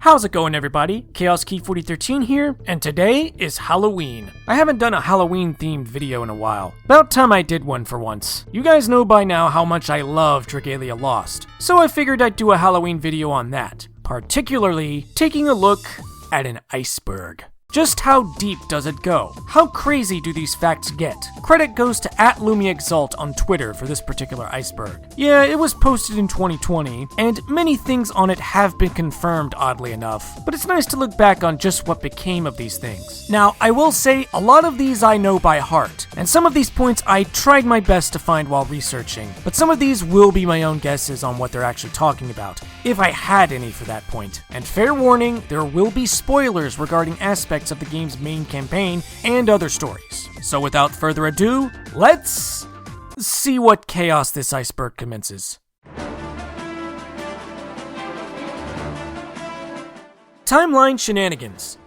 How's it going, everybody? Chaos Key 4013 here, and today is Halloween. I haven't done a Halloween themed video in a while. About time I did one for once. You guys know by now how much I love Dragalia Lost, so I figured I'd do a Halloween video on that, particularly taking a look at an iceberg. Just how deep does it go? How crazy do these facts get? Credit goes to @LumiExalt on Twitter for this particular iceberg. Yeah, it was posted in 2020, and many things on it have been confirmed, oddly enough, but it's nice to look back on just what became of these things. Now, I will say, a lot of these I know by heart, and some of these points I tried my best to find while researching, but some of these will be my own guesses on what they're actually talking about, if I had any for that point. And fair warning, there will be spoilers regarding aspects of the game's main campaign and other stories. So without further ado, let's see what chaos this iceberg commences. Timeline shenanigans.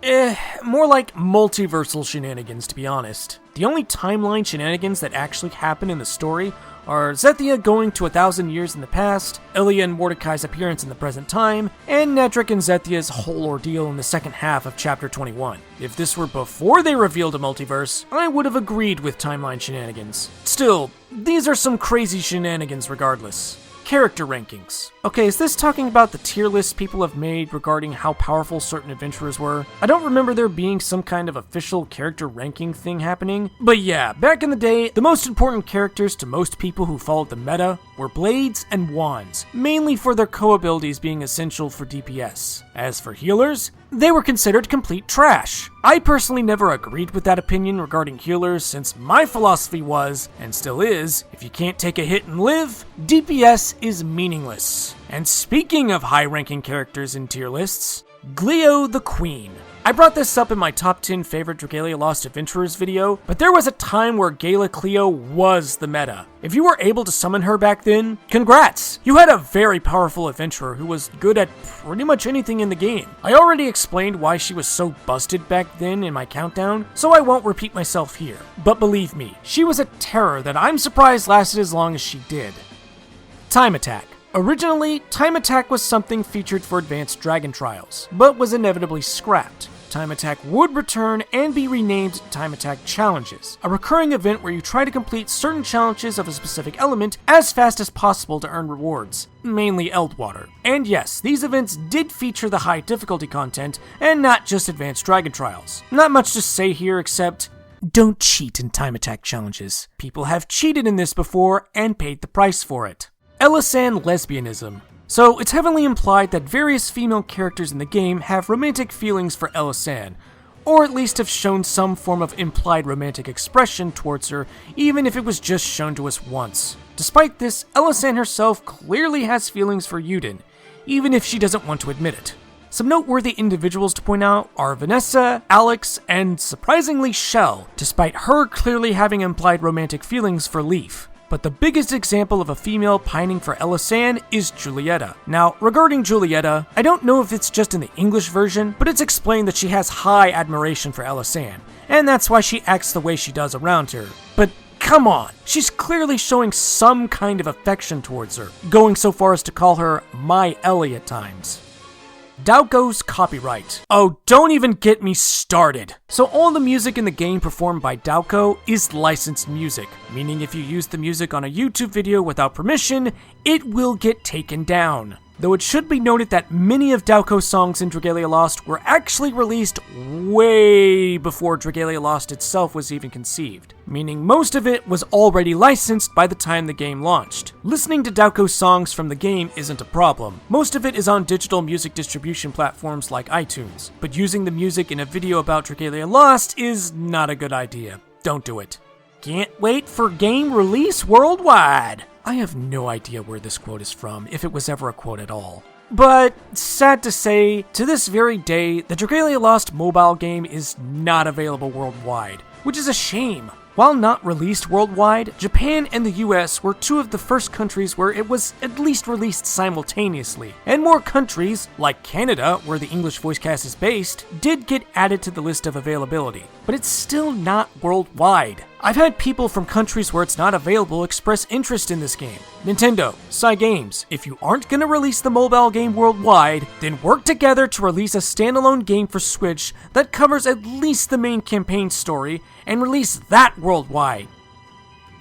More like multiversal shenanigans, to be honest. The only timeline shenanigans that actually happen in the story are Zethia going to 1,000 years in the past, Ilya and Mordecai's appearance in the present time, and Nedrick and Zethia's whole ordeal in the second half of Chapter 21. If this were before they revealed a multiverse, I would have agreed with timeline shenanigans. Still, these are some crazy shenanigans regardless. Character rankings. Okay, is this talking about the tier lists people have made regarding how powerful certain adventurers were? I don't remember there being some kind of official character ranking thing happening, but yeah, back in the day, the most important characters to most people who followed the meta were blades and wands, mainly for their co-abilities being essential for DPS. As for healers, they were considered complete trash. I personally never agreed with that opinion regarding healers, since my philosophy was, and still is, if you can't take a hit and live, DPS is meaningless. And speaking of high-ranking characters in tier lists, Glio the Queen. I brought this up in my top 10 favorite Dragalia Lost adventurers video, but there was a time where Gala Cleo was the meta. If you were able to summon her back then, congrats! You had a very powerful adventurer who was good at pretty much anything in the game. I already explained why she was so busted back then in my countdown, so I won't repeat myself here. But believe me, she was a terror that I'm surprised lasted as long as she did. Time Attack. Originally, Time Attack was something featured for Advanced Dragon Trials, but was inevitably scrapped. Time Attack would return and be renamed Time Attack Challenges, a recurring event where you try to complete certain challenges of a specific element as fast as possible to earn rewards, mainly Eldwater. And yes, these events did feature the high difficulty content, and not just Advanced Dragon Trials. Not much to say here except, don't cheat in Time Attack Challenges. People have cheated in this before and paid the price for it. Elisan lesbianism. So it's heavily implied that various female characters in the game have romantic feelings for Elisan, or at least have shown some form of implied romantic expression towards her, even if it was just shown to us once. Despite this, Elisan herself clearly has feelings for Yuden, even if she doesn't want to admit it. Some noteworthy individuals to point out are Vanessa, Alex, and surprisingly Shell, despite her clearly having implied romantic feelings for Leaf. But the biggest example of a female pining for Elisan is Julieta. Now, regarding Julieta, I don't know if it's just in the English version, but it's explained that she has high admiration for Elisan, and that's why she acts the way she does around her. But come on, she's clearly showing some kind of affection towards her, going so far as to call her my Ellie at times. Dauko's copyright. Oh, don't even get me started. So all the music in the game performed by Dauko is licensed music, meaning if you use the music on a YouTube video without permission, it will get taken down. Though it should be noted that many of Dauko's songs in Dragalia Lost were actually released way before Dragalia Lost itself was even conceived, meaning most of it was already licensed by the time the game launched. Listening to Dauko's songs from the game isn't a problem. Most of it is on digital music distribution platforms like iTunes, but using the music in a video about Dragalia Lost is not a good idea. Don't do it. Can't wait for game release worldwide. I have no idea where this quote is from, if it was ever a quote at all. But, sad to say, to this very day, the Dragalia Lost mobile game is not available worldwide, which is a shame. While not released worldwide, Japan and the US were two of the first countries where it was at least released simultaneously, and more countries, like Canada, where the English voice cast is based, did get added to the list of availability. But it's still not worldwide. I've had people from countries where it's not available express interest in this game. Nintendo, Cygames, if you aren't gonna release the mobile game worldwide, then work together to release a standalone game for Switch that covers at least the main campaign story, and release that worldwide.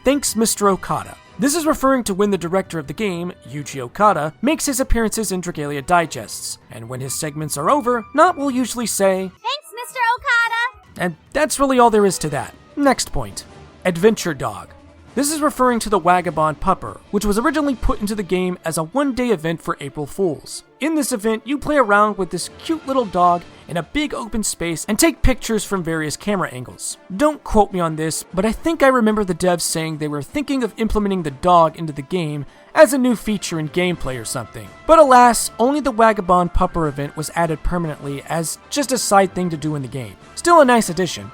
Thanks, Mr. Okada. This is referring to when the director of the game, Yuji Okada, makes his appearances in Dragalia Digests, and when his segments are over, Not will usually say, "Thanks, Mr. Okada!" And that's really all there is to that. Next point. Adventure Dog. This is referring to the Vagabond Pupper, which was originally put into the game as a one-day event for April Fools. In this event, you play around with this cute little dog in a big open space and take pictures from various camera angles. Don't quote me on this, but I think I remember the devs saying they were thinking of implementing the dog into the game as a new feature in gameplay or something. But alas, only the Vagabond Pupper event was added permanently as just a side thing to do in the game. Still a nice addition.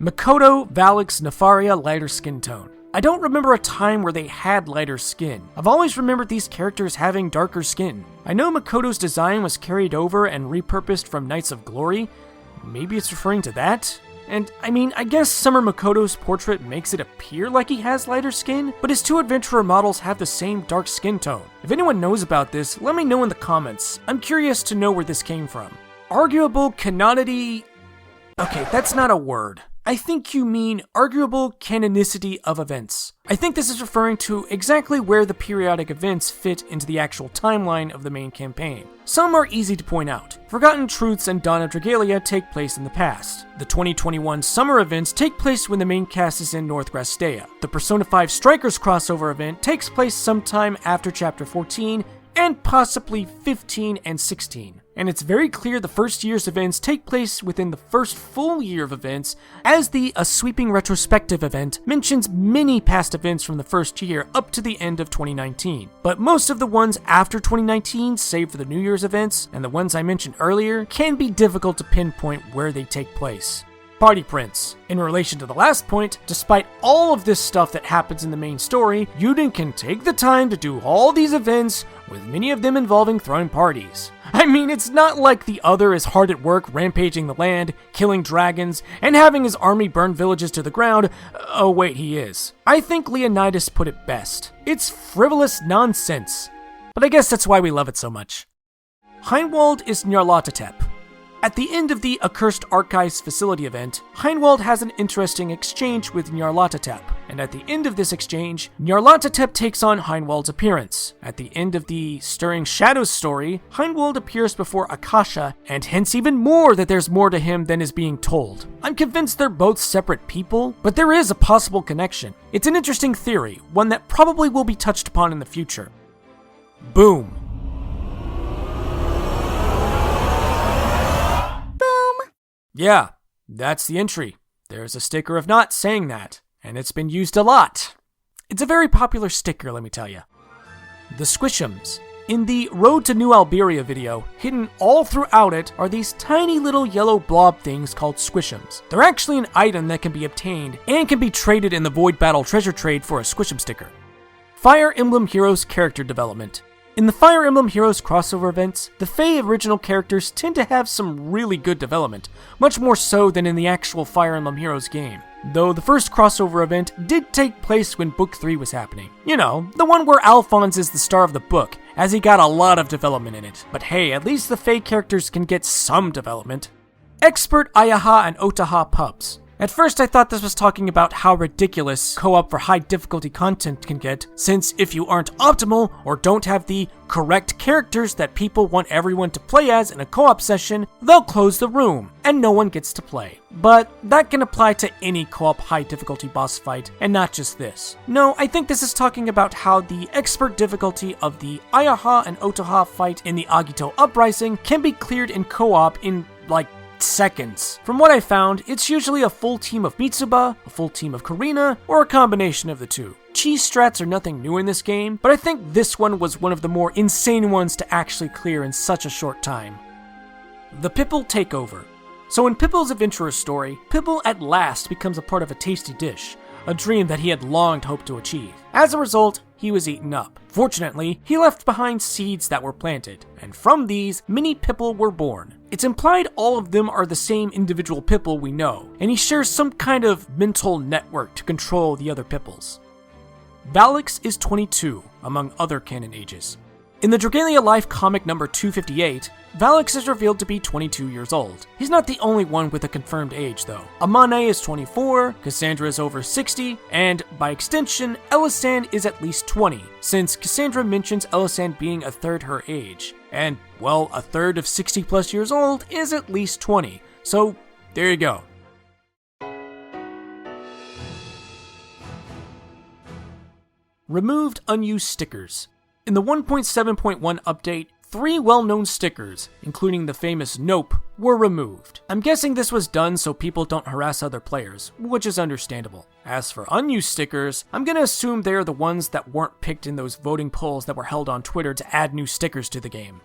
Makoto, Valix, Nefaria, lighter skin tone. I don't remember a time where they had lighter skin. I've always remembered these characters having darker skin. I know Makoto's design was carried over and repurposed from Knights of Glory. Maybe it's referring to that? And I mean, I guess Summer Makoto's portrait makes it appear like he has lighter skin, but his two adventurer models have the same dark skin tone. If anyone knows about this, let me know in the comments. I'm curious to know where this came from. Arguable canonicity... Okay, that's not a word. I think you mean arguable canonicity of events. I think this is referring to exactly where the periodic events fit into the actual timeline of the main campaign. Some are easy to point out. Forgotten Truths and Dawn of Dragalia take place in the past. The 2021 summer events take place when the main cast is in North Grastea. The Persona 5 Strikers crossover event takes place sometime after Chapter 14, and possibly 15 and 16. And it's very clear the first year's events take place within the first full year of events, as the A Sweeping Retrospective event mentions many past events from the first year up to the end of 2019. But most of the ones after 2019, save for the New Year's events, and the ones I mentioned earlier, can be difficult to pinpoint where they take place. Party Prince. In relation to the last point, despite all of this stuff that happens in the main story, Yuden can take the time to do all these events, with many of them involving throwing parties. I mean, it's not like the other is hard at work rampaging the land, killing dragons, and having his army burn villages to the ground. Oh wait, he is. I think Leonidas put it best. It's frivolous nonsense. But I guess that's why we love it so much. Heinwald is Nyarlathotep. At the end of the Accursed Archives Facility event, Heinwald has an interesting exchange with Nyarlathotep, and at the end of this exchange, Nyarlathotep takes on Heinwald's appearance. At the end of the Stirring Shadows story, Heinwald appears before Akasha, and hints even more that there's more to him than is being told. I'm convinced they're both separate people, but there is a possible connection. It's an interesting theory, one that probably will be touched upon in the future. Boom. Yeah, that's the entry. There's a sticker of not saying that, and it's been used a lot. It's a very popular sticker, let me tell you. The Squishums. In the Road to New Alberia video, hidden all throughout it are these tiny little yellow blob things called Squishums. They're actually an item that can be obtained and can be traded in the Void Battle Treasure Trade for a Squishum sticker. Fire Emblem Heroes character development. In the Fire Emblem Heroes crossover events, the Fae original characters tend to have some really good development, much more so than in the actual Fire Emblem Heroes game. Though the first crossover event did take place when Book 3 was happening. You know, the one where Alphonse is the star of the book, as he got a lot of development in it. But hey, at least the Fae characters can get some development. Expert Ayaha and Otaha pups. At first I thought this was talking about how ridiculous co-op for high difficulty content can get, since if you aren't optimal or don't have the correct characters that people want everyone to play as in a co-op session, they'll close the room, and no one gets to play. But that can apply to any co-op high difficulty boss fight, and not just this. No, I think this is talking about how the expert difficulty of the Ayaha and Otaha fight in the Agito Uprising can be cleared in co-op in, like, seconds. From what I found, it's usually a full team of Mitsuba, a full team of Karina, or a combination of the two. Cheese strats are nothing new in this game, but I think this one was one of the more insane ones to actually clear in such a short time. The Pipple Takeover. So in Pipple's adventurer's story, Pipple at last becomes a part of a tasty dish, a dream that he had long hoped to achieve. As a result, he was eaten up. Fortunately, he left behind seeds that were planted, and from these, many Pipple were born. it's implied all of them are the same individual Pipple we know, and he shares some kind of mental network to control the other Pipples. Valix is 22, among other canon ages. In the Dragalia Life comic number 258, Valix is revealed to be 22 years old. He's not the only one with a confirmed age, though. Amane is 24, Cassandra is over 60, and, by extension, Elisan is at least 20, since Cassandra mentions Elisan being a third her age. And, well, a third of 60 plus years old is at least 20, so there you go. Removed unused stickers. In the 1.7.1 update, 3 well-known stickers, including the famous Nope, were removed. I'm guessing this was done so people don't harass other players, which is understandable. As for unused stickers, I'm gonna assume they're the ones that weren't picked in those voting polls that were held on Twitter to add new stickers to the game.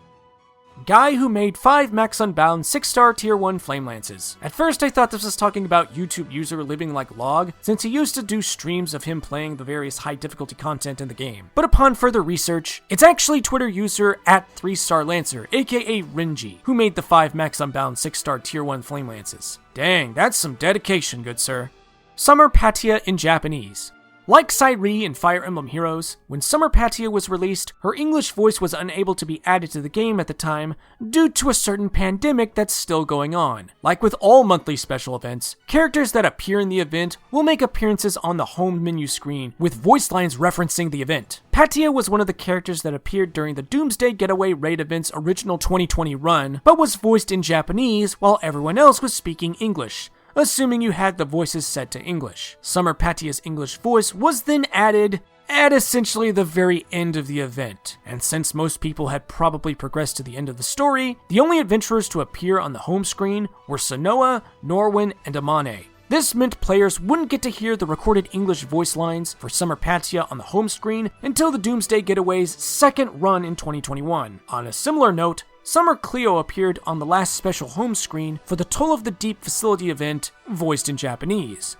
Guy who made 5 Max Unbound 6-star Tier 1 Flame Lances. At first I thought this was talking about YouTube user living like Log, since he used to do streams of him playing the various high difficulty content in the game. But upon further research, it's actually Twitter user at 3star Lancer, aka Renji, who made the 5 Max Unbound 6-star Tier 1 Flame Lances. Dang, that's some dedication, good sir. Summer Patia in Japanese. Like Sairi in Fire Emblem Heroes, when Summer Patia was released, her English voice was unable to be added to the game at the time due to a certain pandemic that's still going on. Like with all monthly special events, characters that appear in the event will make appearances on the home menu screen with voice lines referencing the event. Patia was one of the characters that appeared during the Doomsday Getaway Raid event's original 2020 run, but was voiced in Japanese while everyone else was speaking English, assuming you had the voices set to English. Summer Patia's English voice was then added at essentially the very end of the event, and since most people had probably progressed to the end of the story, the only adventurers to appear on the home screen were Sonoa, Norwin, and Amane. This meant players wouldn't get to hear the recorded English voice lines for Summer Patia on the home screen until the Doomsday Getaway's second run in 2021. On a similar note, Summer Cleo appeared on the last special home screen for the Toll of the Deep facility event, voiced in Japanese.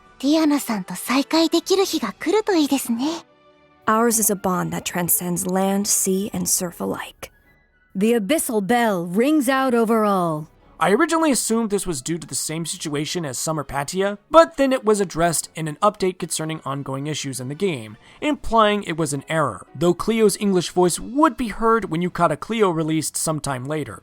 Ours is a bond that transcends land, sea, and surf alike. The abyssal bell rings out over all. I originally assumed this was due to the same situation as Summer Patia, but then it was addressed in an update concerning ongoing issues in the game, implying it was an error, though Cleo's English voice would be heard when Yukata Cleo released sometime later.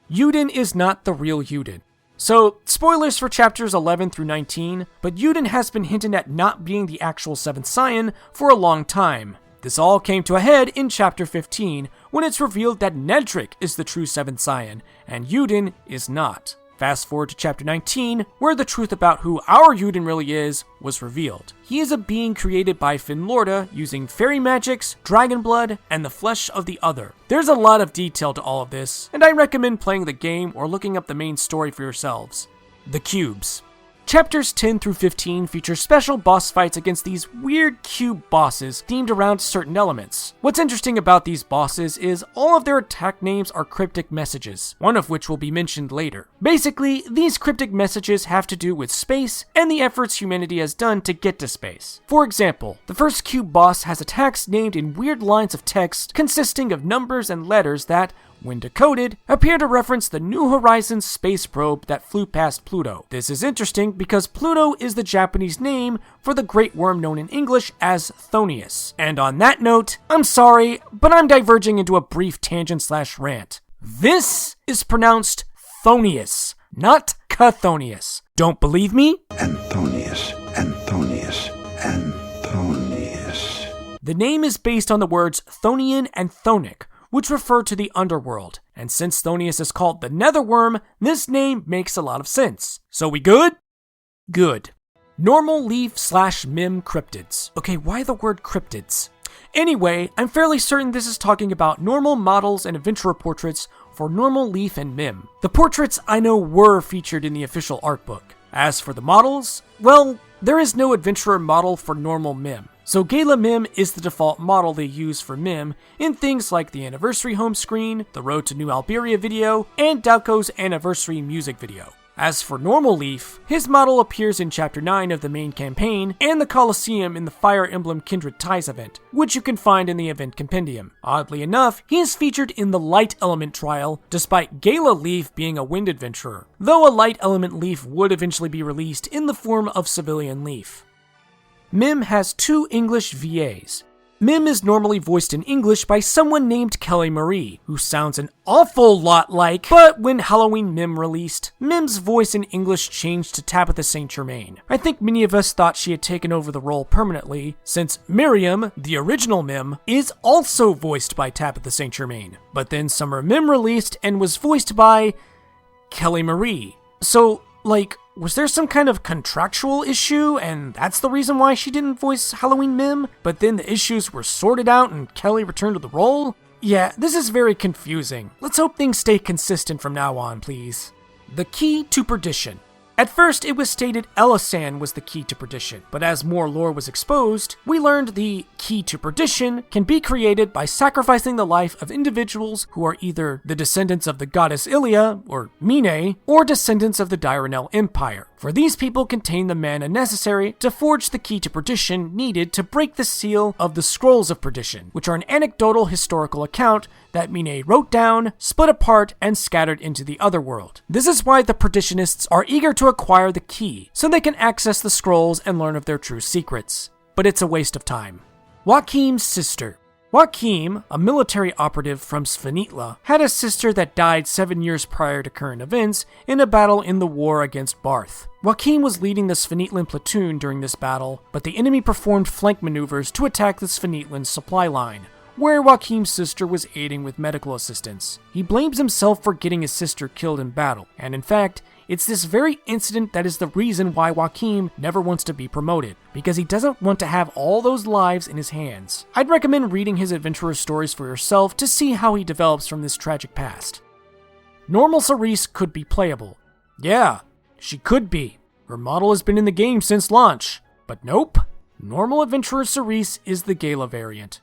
Yuden is not the real Yuden. So, spoilers for chapters 11 through 19, but Yuden has been hinted at not being the actual 7th Saiyan for a long time. This all came to a head in chapter 15, when it's revealed that Nedrick is the true 7th Saiyan, and Yuden is not. Fast forward to chapter 19, where the truth about who our Yuden really is was revealed. He is a being created by Finlorda using fairy magics, dragon blood, and the flesh of the other. There's a lot of detail to all of this, and I recommend playing the game or looking up the main story for yourselves. The Cubes. Chapters 10 through 15 feature special boss fights against these weird cube bosses themed around certain elements. What's interesting about these bosses is all of their attack names are cryptic messages, one of which will be mentioned later. Basically, these cryptic messages have to do with space and the efforts humanity has done to get to space. For example, the first cube boss has attacks named in weird lines of text consisting of numbers and letters that, when decoded, appear to reference the New Horizons space probe that flew past Pluto. This is interesting because Pluto is the Japanese name for the great worm known in English as Thonius. And on that note, I'm sorry, but I'm diverging into a brief tangent/rant. This is pronounced Thonius, not Chthonius. Don't believe me? Anthonius, Anthonius, Anthonius. The name is based on the words Thonian and Thonic, which refer to the underworld, and since Thonius is called the Netherworm, this name makes a lot of sense. So we good? Good. Normal leaf/mim cryptids. Okay, why the word cryptids? Anyway, I'm fairly certain this is talking about normal models and adventurer portraits for normal leaf and mim. The portraits I know were featured in the official art book. As for the models, well, there is no adventurer model for normal mim. So Gala Mim is the default model they use for Mim in things like the anniversary home screen, the Road to New Alberia video, and Dalco's anniversary music video. As for Normal Leaf, his model appears in Chapter 9 of the main campaign and the Colosseum in the Fire Emblem Kindred Ties event, which you can find in the event compendium. Oddly enough, he is featured in the Light Element trial, despite Gala Leaf being a wind adventurer, though a Light Element Leaf would eventually be released in the form of Civilian Leaf. Mim has 2 English VAs. Mim is normally voiced in English by someone named Kelly Marie, who sounds an awful lot like, but when Halloween Mim released, Mim's voice in English changed to Tabitha St. Germain. I think many of us thought she had taken over the role permanently, since Miriam, the original Mim, is also voiced by Tabitha St. Germain. But then Summer Mim released and was voiced by Kelly Marie. So, was there some kind of contractual issue, and that's the reason why she didn't voice Halloween Mim, but then the issues were sorted out and Kelly returned to the role? Yeah, this is very confusing. Let's hope things stay consistent from now on, please. The key to perdition. At first, it was stated Elisan was the key to perdition, but as more lore was exposed, we learned the key to perdition can be created by sacrificing the life of individuals who are either the descendants of the goddess Ilia, or Mine, or descendants of the Diurnal Empire, for these people contain the mana necessary to forge the key to perdition needed to break the seal of the Scrolls of Perdition, which are an anecdotal historical account that Mine wrote down, split apart, and scattered into the otherworld. This is why the Perditionists are eager to acquire the key, so they can access the scrolls and learn of their true secrets. But it's a waste of time. Joachim's sister. Joachim, a military operative from Svenitla, had a sister that died 7 years prior to current events in a battle in the war against Barth. Joachim was leading the Svenitlan platoon during this battle, but the enemy performed flank maneuvers to attack the Svenitlan supply line, where Joachim's sister was aiding with medical assistance. He blames himself for getting his sister killed in battle, and in fact, it's this very incident that is the reason why Joachim never wants to be promoted, because he doesn't want to have all those lives in his hands. I'd recommend reading his adventurer stories for yourself to see how he develops from this tragic past. Normal Cerise could be playable. Yeah, she could be. Her model has been in the game since launch. But nope, Normal Adventurer Cerise is the Gala variant.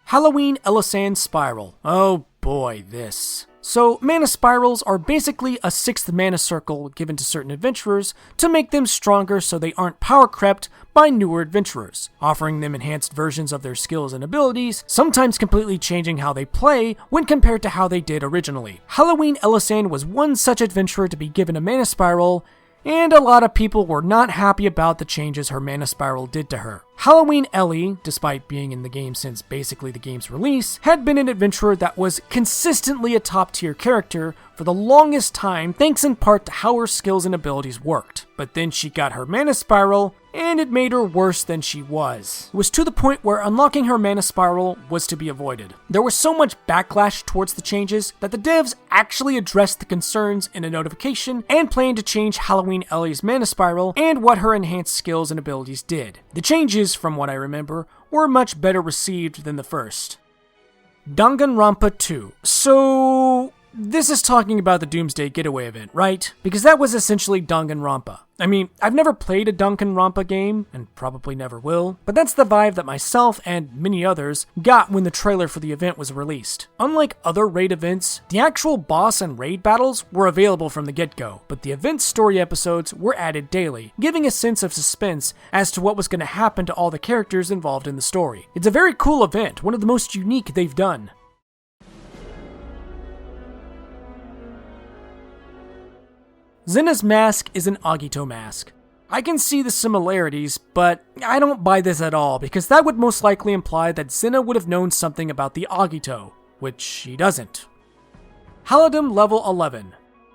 Halloween Elisan Spiral. Oh boy, this. So, mana spirals are basically a 6th mana circle given to certain adventurers to make them stronger so they aren't power crept by newer adventurers, offering them enhanced versions of their skills and abilities, sometimes completely changing how they play when compared to how they did originally. Halloween Elisan was one such adventurer to be given a mana spiral, and a lot of people were not happy about the changes her mana spiral did to her. Halloween Ellie, despite being in the game since basically the game's release, had been an adventurer that was consistently a top tier character for the longest time, thanks in part to how her skills and abilities worked. But then she got her mana spiral, and it made her worse than she was. It was to the point where unlocking her mana spiral was to be avoided. There was so much backlash towards the changes that the devs actually addressed the concerns in a notification and planned to change Halloween Ellie's mana spiral and what her enhanced skills and abilities did. The changes, from what I remember, were much better received than the first. Danganronpa 2. So, this is talking about the Doomsday Getaway event, right? Because that was essentially Danganronpa. I mean, I've never played a Danganronpa game, and probably never will, but that's the vibe that myself and many others got when the trailer for the event was released. Unlike other raid events, the actual boss and raid battles were available from the get-go, but the event story episodes were added daily, giving a sense of suspense as to what was going to happen to all the characters involved in the story. It's a very cool event, one of the most unique they've done. Zena's mask is an Agito mask. I can see the similarities, but I don't buy this at all because that would most likely imply that Zena would have known something about the Agito, which she doesn't. Halidom level 11.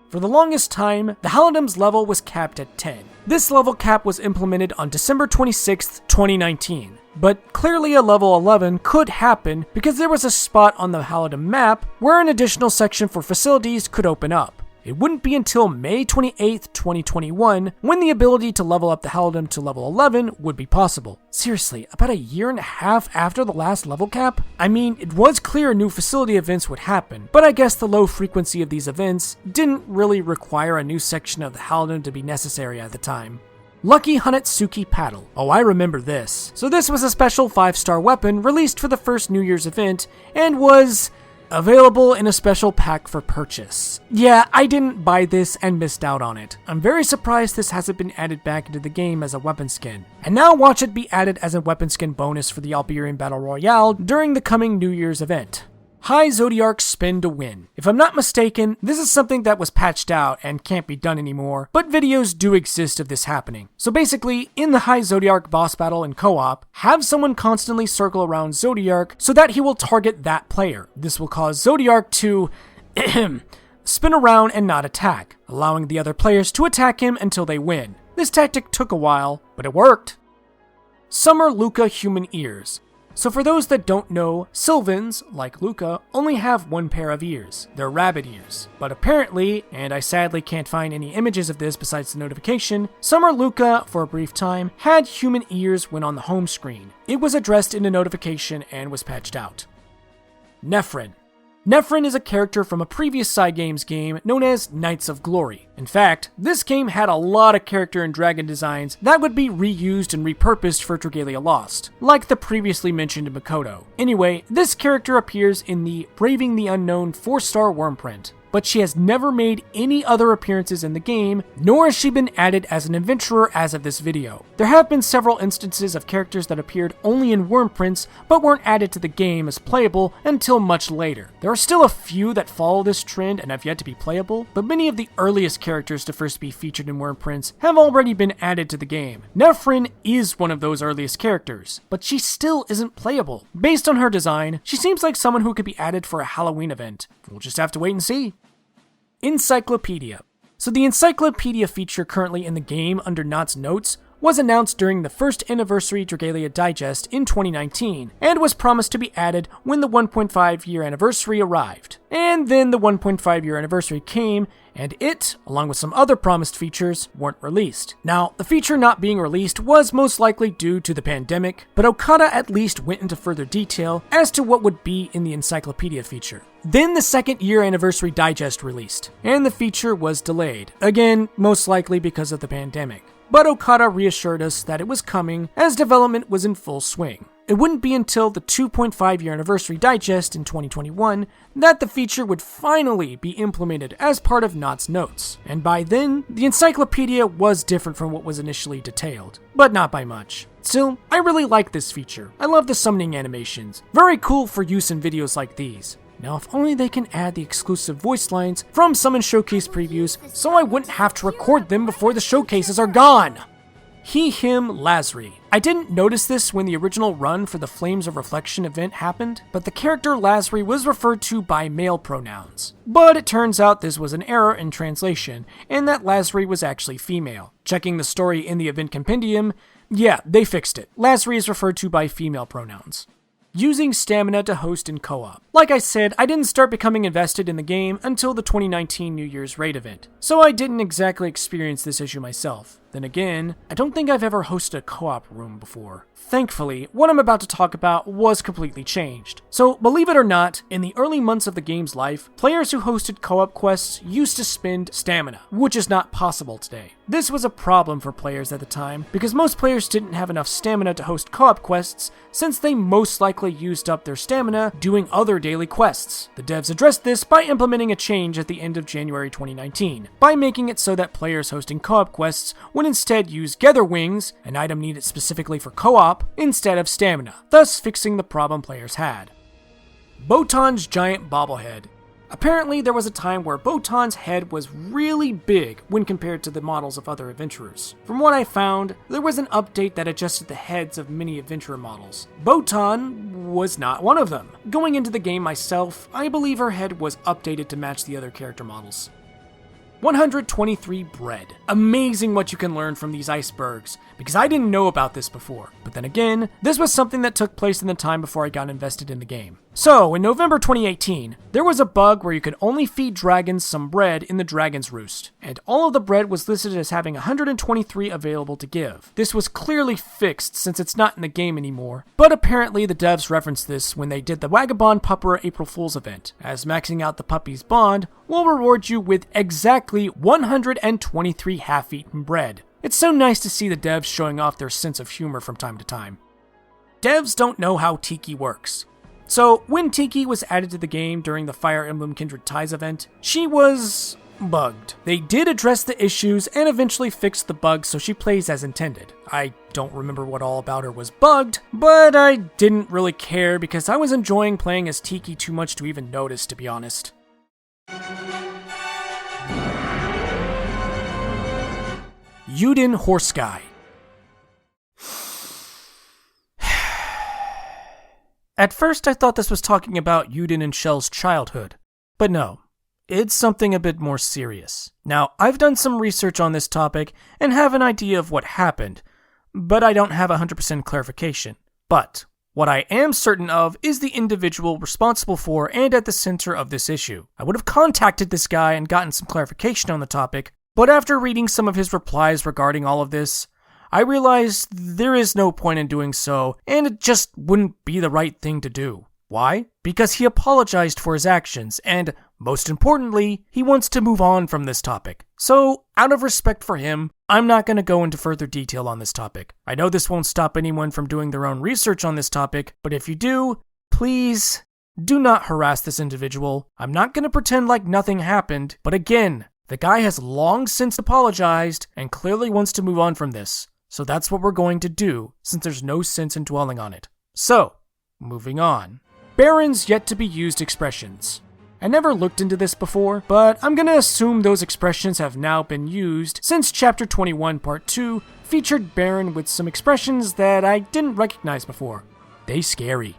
For the longest time, the Halidom's level was capped at 10. This level cap was implemented on December 26th, 2019. But clearly a level 11 could happen because there was a spot on the Halidom map where an additional section for facilities could open up. It wouldn't be until May 28th, 2021, when the ability to level up the Halidom to level 11 would be possible. Seriously, about a year and a half after the last level cap? I mean, it was clear new facility events would happen, but I guess the low frequency of these events didn't really require a new section of the Halidom to be necessary at the time. Lucky Hanetsuki Paddle. Oh, I remember this. So this was a special 5-star weapon released for the first New Year's event, and was Available in a special pack for purchase. Yeah, I didn't buy this and missed out on it. I'm very surprised this hasn't been added back into the game as a weapon skin. And now watch it be added as a weapon skin bonus for the Alberian Battle Royale during the coming New Year's event. High Zodiac Spin to Win. If I'm not mistaken, this is something that was patched out and can't be done anymore, but videos do exist of this happening. So basically, in the High Zodiac boss battle in co-op, have someone constantly circle around Zodiac so that he will target that player. This will cause Zodiac to spin around and not attack, allowing the other players to attack him until they win. This tactic took a while, but it worked. Summer Luca Human Ears. So for those that don't know, Sylvans, like Luca, only have one pair of ears. They're rabbit ears. But apparently, and I sadly can't find any images of this besides the notification, Summer Luca, for a brief time, had human ears when on the home screen. It was addressed in a notification and was patched out. Nephrin. Nephrin is a character from a previous Cygames game known as Knights of Glory. In fact, this game had a lot of character and dragon designs that would be reused and repurposed for Dragalia Lost, like the previously mentioned Makoto. Anyway, this character appears in the Braving the Unknown 4-star worm print, but she has never made any other appearances in the game, nor has she been added as an adventurer as of this video. There have been several instances of characters that appeared only in worm prints, but weren't added to the game as playable until much later. There are still a few that follow this trend and have yet to be playable, but many of the earliest characters to first be featured in worm prints have already been added to the game. Nephrin is one of those earliest characters, but she still isn't playable. Based on her design, she seems like someone who could be added for a Halloween event. We'll just have to wait and see. Encyclopedia. So the Encyclopedia feature currently in the game under Knott's Notes was announced during the first anniversary Dragalia Digest in 2019, and was promised to be added when the 1.5 year anniversary arrived. And then the 1.5 year anniversary came, and it, along with some other promised features, weren't released. Now, the feature not being released was most likely due to the pandemic, but Okada at least went into further detail as to what would be in the Encyclopedia feature. Then the second year anniversary digest released, and the feature was delayed, again, most likely because of the pandemic. But Okada reassured us that it was coming as development was in full swing. It wouldn't be until the 2.5 year anniversary digest in 2021 that the feature would finally be implemented as part of Knott's Notes, and by then, the encyclopedia was different from what was initially detailed, but not by much. Still, I really like this feature. I love the summoning animations. Very cool for use in videos like these. Now, if only they can add the exclusive voice lines from Summon Showcase previews so I wouldn't have to record them before the showcases are gone. He, him, Lazri. I didn't notice this when the original run for the Flames of Reflection event happened, but the character Lazri was referred to by male pronouns. But it turns out this was an error in translation, and that Lazri was actually female. Checking the story in the event compendium, yeah, they fixed it. Lazri is referred to by female pronouns. Using stamina to host in co-op. Like I said, I didn't start becoming invested in the game until the 2019 New Year's raid event, so I didn't exactly experience this issue myself. Then again, I don't think I've ever hosted a co-op room before. Thankfully, what I'm about to talk about was completely changed. So, believe it or not, in the early months of the game's life, players who hosted co-op quests used to spend stamina, which is not possible today. This was a problem for players at the time, because most players didn't have enough stamina to host co-op quests, since they most likely used up their stamina doing other daily quests. The devs addressed this by implementing a change at the end of January 2019, by making it so that players hosting co-op quests would instead use Gather Wings, an item needed specifically for co-op, instead of stamina, thus fixing the problem players had. Botan's giant bobblehead. Apparently, there was a time where Botan's head was really big when compared to the models of other adventurers. From what I found, there was an update that adjusted the heads of many adventurer models. Botan was not one of them. Going into the game myself, I believe her head was updated to match the other character models. 123 bread. Amazing what you can learn from these icebergs, because I didn't know about this before. But then again, this was something that took place in the time before I got invested in the game. So, in November 2018, there was a bug where you could only feed dragons some bread in the Dragon's Roost, and all of the bread was listed as having 123 available to give. This was clearly fixed since it's not in the game anymore, but apparently the devs referenced this when they did the Vagabond Pupper April Fool's event, as maxing out the puppy's bond will reward you with exactly 123 half-eaten bread. It's so nice to see the devs showing off their sense of humor from time to time. Devs don't know how Tiki works. So, when Tiki was added to the game during the Fire Emblem Kindred Ties event, she was bugged. They did address the issues and eventually fixed the bugs so she plays as intended. I don't remember what all about her was bugged, but I didn't really care because I was enjoying playing as Tiki too much to even notice, to be honest. Yuden Horse Guy. At first I thought this was talking about Yuden and Shell's childhood, but no, it's something a bit more serious. Now, I've done some research on this topic and have an idea of what happened, but I don't have 100% clarification. But what I am certain of is the individual responsible for and at the center of this issue. I would have contacted this guy and gotten some clarification on the topic, but after reading some of his replies regarding all of this, I realized there is no point in doing so, and it just wouldn't be the right thing to do. Why? Because he apologized for his actions, and, most importantly, he wants to move on from this topic. So, out of respect for him, I'm not going to go into further detail on this topic. I know this won't stop anyone from doing their own research on this topic, but if you do, please do not harass this individual. I'm not going to pretend like nothing happened, but again, the guy has long since apologized and clearly wants to move on from this. So that's what we're going to do, since there's no sense in dwelling on it. So, moving on. Baron's yet to be used expressions. I never looked into this before, but I'm gonna assume those expressions have now been used since Chapter 21 Part 2 featured Baron with some expressions that I didn't recognize before. They scary.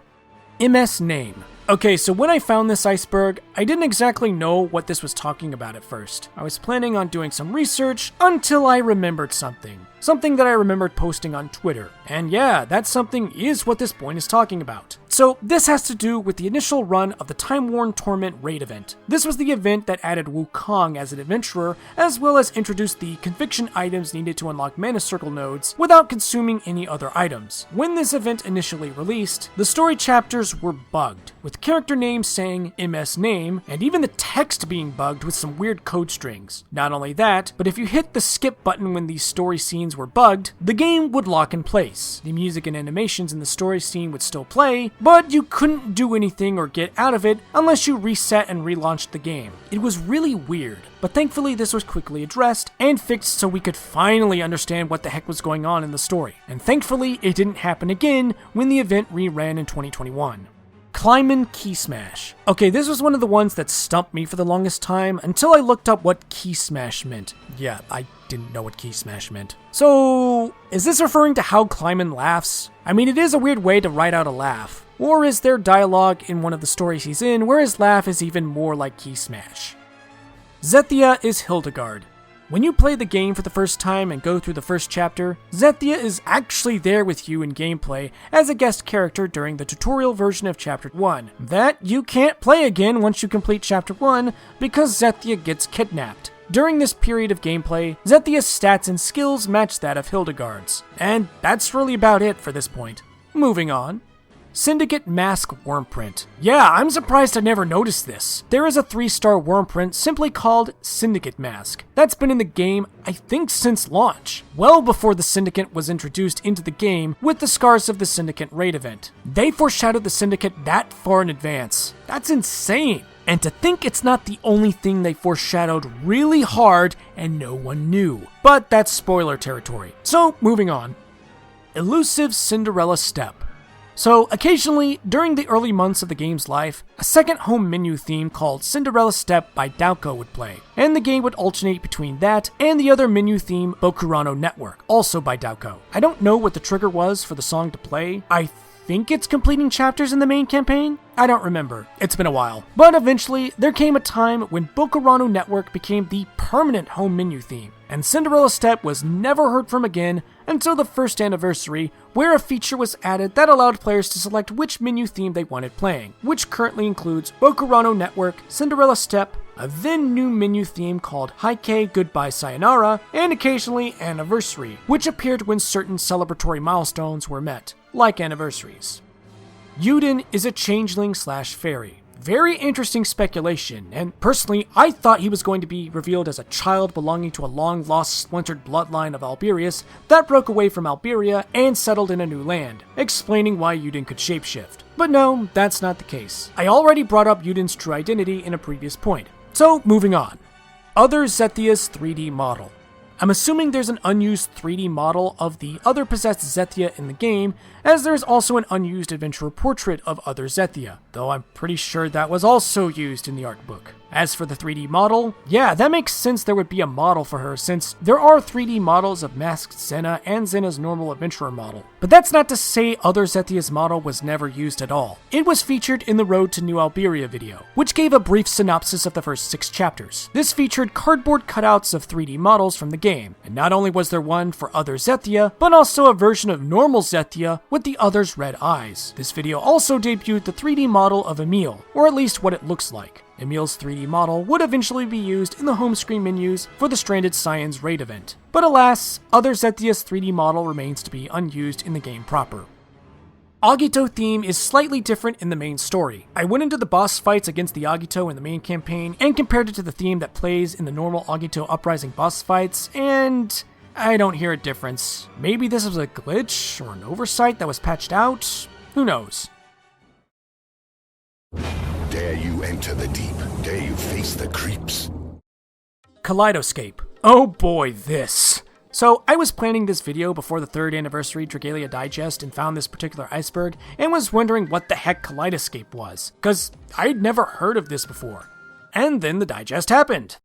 MS name. Okay, so when I found this iceberg, I didn't exactly know what this was talking about at first. I was planning on doing some research until I remembered something. Something that I remembered posting on Twitter. And yeah, that something is what this point is talking about. So this has to do with the initial run of the Time-Worn Torment raid event. This was the event that added Wukong as an adventurer, as well as introduced the conviction items needed to unlock Mana Circle nodes without consuming any other items. When this event initially released, the story chapters were bugged, with character names saying MS name, and even the text being bugged with some weird code strings. Not only that, but if you hit the skip button when these story scenes were bugged, the game would lock in place. The music and animations in the story scene would still play, but you couldn't do anything or get out of it unless you reset and relaunched the game. It was really weird, but thankfully this was quickly addressed and fixed so we could finally understand what the heck was going on in the story. And thankfully it didn't happen again when the event reran in 2021. Kleiman Key Smash. Okay, this was one of the ones that stumped me for the longest time until I looked up what Key Smash meant. Yeah, I didn't know what Key Smash meant. So, is this referring to how Kleiman laughs? I mean, it is a weird way to write out a laugh. Or is there dialogue in one of the stories he's in where his laugh is even more like Key Smash? Zethia is Hildegard. When you play the game for the first time and go through the first chapter, Zethia is actually there with you in gameplay as a guest character during the tutorial version of Chapter 1. That you can't play again once you complete Chapter 1 because Zethia gets kidnapped. During this period of gameplay, Zethia's stats and skills match that of Hildegard's. And that's really about it for this point. Moving on. Syndicate Mask Wormprint. Yeah, I'm surprised I never noticed this. There is a 3-star wormprint simply called Syndicate Mask. That's been in the game, I think, since launch. Well before the Syndicate was introduced into the game with the Scars of the Syndicate raid event. They foreshadowed the Syndicate that far in advance. That's insane. And to think it's not the only thing they foreshadowed really hard and no one knew. But that's spoiler territory. So, moving on. Elusive Cinderella Step. So, occasionally, during the early months of the game's life, a second home menu theme called Cinderella Step by Dalco would play, and the game would alternate between that and the other menu theme, Bokurano Network, also by Dalco. I don't know what the trigger was for the song to play. I think it's completing chapters in the main campaign? I don't remember. It's been a while. But eventually, there came a time when Bokurano Network became the permanent home menu theme, and Cinderella Step was never heard from again until the first anniversary, where a feature was added that allowed players to select which menu theme they wanted playing, which currently includes Bokurano Network, Cinderella Step, a then new menu theme called Heike Goodbye Sayonara, and occasionally Anniversary, which appeared when certain celebratory milestones were met, like anniversaries. Yuden is a changeling/fairy. Very interesting speculation, and personally, I thought he was going to be revealed as a child belonging to a long-lost splintered bloodline of Alberius that broke away from Alberia and settled in a new land, explaining why Yuden could shapeshift. But no, that's not the case. I already brought up Yuden's true identity in a previous point. So, moving on. Other Zethia's 3D model. I'm assuming there's an unused 3D model of the other possessed Zethia in the game, as there is also an unused adventurer portrait of other Zethia, though I'm pretty sure that was also used in the art book. As for the 3D model, yeah, that makes sense there would be a model for her, since there are 3D models of Masked Xena and Xena's normal adventurer model. But that's not to say Other Zethia's model was never used at all. It was featured in the Road to New Alberia video, which gave a brief synopsis of the first 6 chapters. This featured cardboard cutouts of 3D models from the game, and not only was there one for Other Zethia, but also a version of normal Zethia with the other's red eyes. This video also debuted the 3D model of Emil, or at least what it looks like. Emil's 3D model would eventually be used in the home screen menus for the Stranded Scions raid event. But alas, Other Zethia's 3D model remains to be unused in the game proper. Agito theme is slightly different in the main story. I went into the boss fights against the Agito in the main campaign and compared it to the theme that plays in the normal Agito Uprising boss fights, and I don't hear a difference. Maybe this was a glitch or an oversight that was patched out? Who knows? Dare you enter the deep? Dare you face the creeps? Kaleidoscape. Oh boy, this. So, I was planning this video before the 3rd anniversary Dragalia Digest and found this particular iceberg, and was wondering what the heck Kaleidoscape was, cause I'd never heard of this before. And then the digest happened.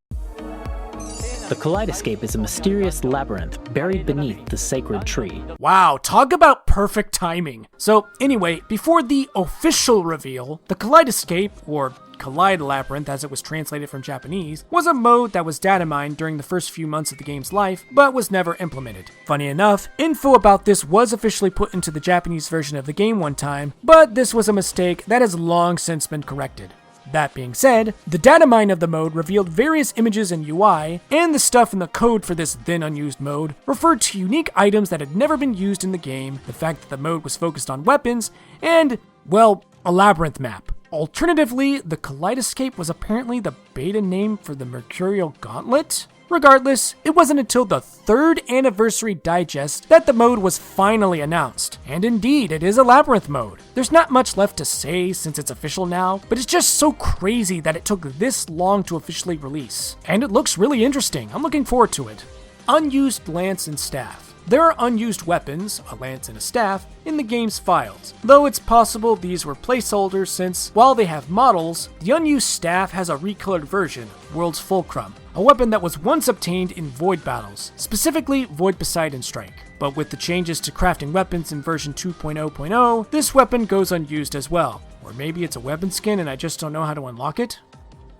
The Kaleidoscape is a mysterious labyrinth buried beneath the sacred tree. Wow, talk about perfect timing. So anyway, before the official reveal, the Kaleidoscape, or Collide Labyrinth as it was translated from Japanese, was a mode that was data mined during the first few months of the game's life, but was never implemented. Funny enough, info about this was officially put into the Japanese version of the game one time, but this was a mistake that has long since been corrected. That being said, the data mine of the mode revealed various images and UI, and the stuff in the code for this then unused mode referred to unique items that had never been used in the game, the fact that the mode was focused on weapons, and, well, a labyrinth map. Alternatively, the Kaleidoscape was apparently the beta name for the Mercurial Gauntlet? Regardless, it wasn't until the 3rd anniversary digest that the mode was finally announced. And indeed, it is a labyrinth mode. There's not much left to say since it's official now, but it's just so crazy that it took this long to officially release. And it looks really interesting. I'm looking forward to it. Unused lance and staff. There are unused weapons, a lance and a staff, in the game's files, though it's possible these were placeholders since, while they have models, the unused staff has a recolored version, World's Fulcrum, a weapon that was once obtained in Void battles, specifically Void Poseidon Strike. But with the changes to crafting weapons in version 2.0.0, this weapon goes unused as well. Or maybe it's a weapon skin and I just don't know how to unlock it?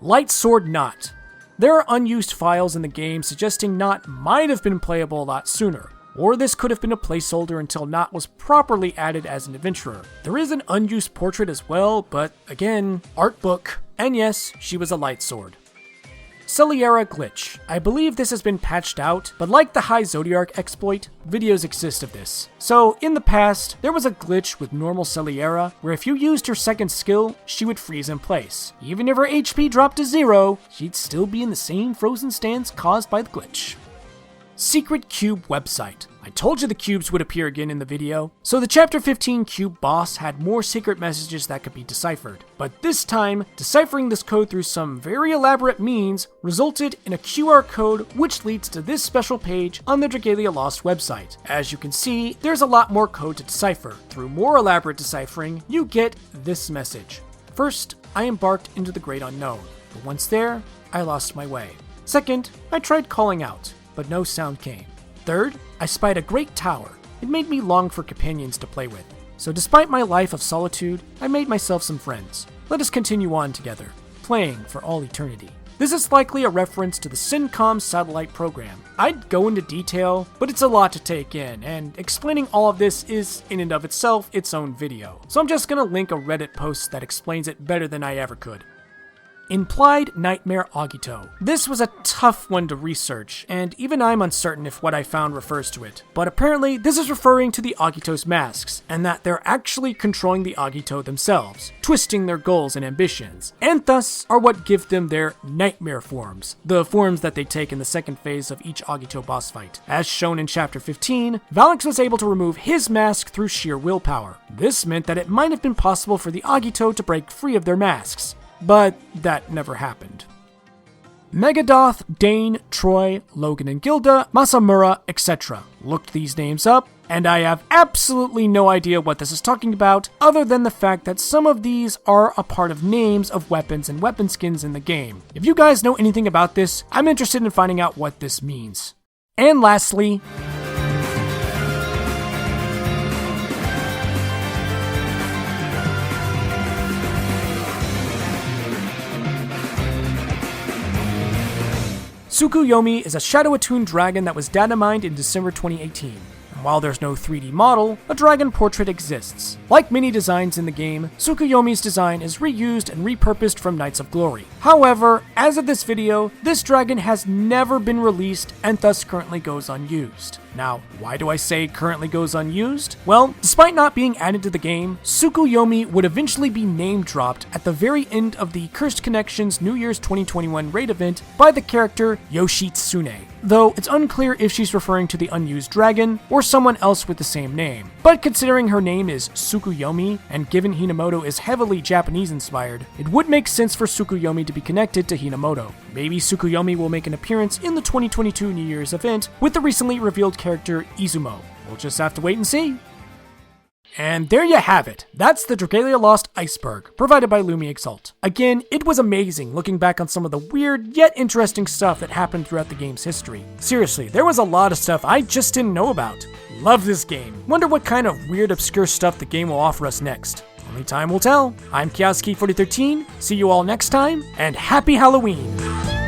Light Sword Knot. There are unused files in the game suggesting Knot might have been playable a lot sooner. Or this could have been a placeholder until Knot was properly added as an adventurer. There is an unused portrait as well, but again, art book. And yes, she was a light sword. Celiera Glitch. I believe this has been patched out, but like the High Zodiarch exploit, videos exist of this. So, in the past, there was a glitch with normal Celiera, where if you used her second skill, she would freeze in place. Even if her HP dropped to 0, she'd still be in the same frozen stance caused by the glitch. Secret Cube website. I told you the cubes would appear again in the video. So the Chapter 15 cube boss had more secret messages that could be deciphered. But this time, deciphering this code through some very elaborate means resulted in a QR code which leads to this special page on the Dragalia Lost website. As you can see, there's a lot more code to decipher. Through more elaborate deciphering, you get this message. First, I embarked into the great unknown, but once there, I lost my way. Second, I tried calling out, but no sound came. Third, I spied a great tower. It made me long for companions to play with. So despite my life of solitude, I made myself some friends. Let us continue on together, playing for all eternity. This is likely a reference to the CINCOM satellite program. I'd go into detail, but it's a lot to take in, and explaining all of this is, in and of itself, its own video. So I'm just gonna link a Reddit post that explains it better than I ever could. implied nightmare Agito. This was a tough one to research, and even I'm uncertain if what I found refers to it. But apparently, this is referring to the Agito's masks, and that they're actually controlling the Agito themselves, twisting their goals and ambitions, and thus are what give them their nightmare forms, the forms that they take in the second phase of each Agito boss fight. As shown in Chapter 15, Valix was able to remove his mask through sheer willpower. This meant that it might have been possible for the Agito to break free of their masks, but that never happened. Megadoth, Dane, Troy, Logan and Gilda, Masamura, etc. Looked these names up, and I have absolutely no idea what this is talking about, other than the fact that some of these are a part of names of weapons and weapon skins in the game. If you guys know anything about this, I'm interested in finding out what this means. And lastly, Tsukuyomi is a shadow-attuned dragon that was data mined in December 2018. And while there's no 3D model, a dragon portrait exists. Like many designs in the game, Tsukuyomi's design is reused and repurposed from Knights of Glory. However, as of this video, this dragon has never been released and thus currently goes unused. Now, why do I say currently goes unused? Well, despite not being added to the game, Tsukuyomi would eventually be name dropped at the very end of the Cursed Connections New Year's 2021 raid event by the character Yoshitsune, though it's unclear if she's referring to the unused dragon or someone else with the same name. But considering her name is Tsukuyomi, and given Hinamoto is heavily Japanese inspired, it would make sense for Tsukuyomi to be connected to Hinamoto. Maybe Tsukuyomi will make an appearance in the 2022 New Year's event with the recently revealed character Izumo. We'll just have to wait and see. And there you have it. That's the Dragalia Lost Iceberg, provided by Lumi Exalt. Again, it was amazing looking back on some of the weird yet interesting stuff that happened throughout the game's history. Seriously, there was a lot of stuff I just didn't know about. Love this game. Wonder what kind of weird, obscure stuff the game will offer us next. Only time will tell. I'm Kioski4013. See you all next time, and happy Halloween!